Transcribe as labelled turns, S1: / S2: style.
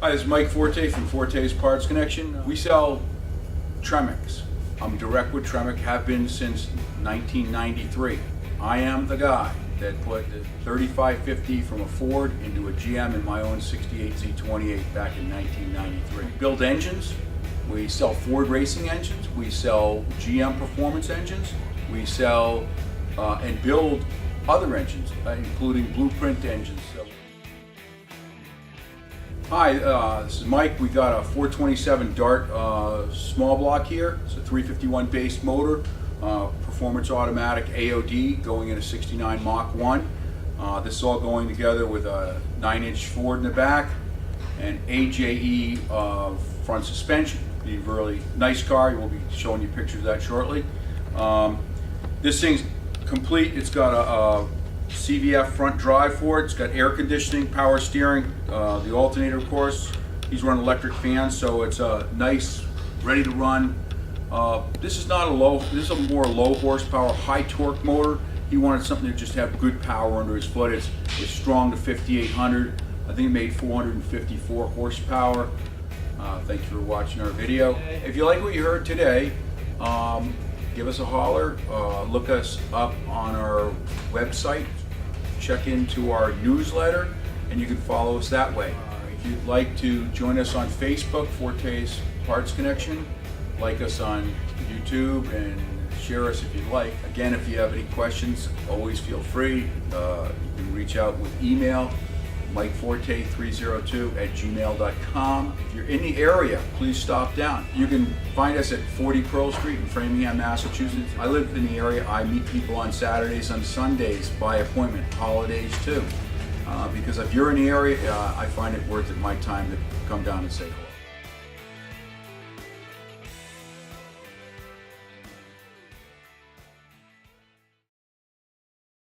S1: Hi, this is Mike Forte from Forte's Parts Connection. We sell Tremecks. I'm direct with Tremec, have been since 1993. I am the guy that put the 3550 from a Ford into a GM in my own 68 Z28 back in 1993. We build engines. We sell Ford racing engines. We sell GM performance engines. We sell and build other engines, including blueprint engines. Hi, this is Mike. We got a 427 Dart small block here. It's a 351 base motor, performance automatic AOD going in a 69 Mach 1. This is all going together with a 9-inch Ford in the back and AJE front suspension. Be a really nice car. We'll be showing you pictures of that shortly. This thing's complete. It's got a CVF front drive for it. It's got air conditioning, power steering, the alternator, of course. He's running electric fans, so it's nice, ready to run. This is not a low. This is a more low horsepower, high torque motor. He wanted something to just have good power under his foot. It's strong to 5,800. I think it made 454 horsepower. Thank you for watching our video. If you like what you heard today, give us a holler. Look us up on our website. Check into our newsletter, and you can follow us that way. If you'd like to join us on Facebook, Forte's Parts Connection, like us on YouTube, and share us if you'd like. Again, if you have any questions, always feel free. You can reach out with email, MikeForte302@gmail.com. If you're in the area, please stop down. You can find us at 40 Pearl Street in Framingham, Massachusetts. I live in the area. I meet people on Saturdays and Sundays by appointment, holidays too. Because if you're in the area, I find it worth it my time to come down and say hello.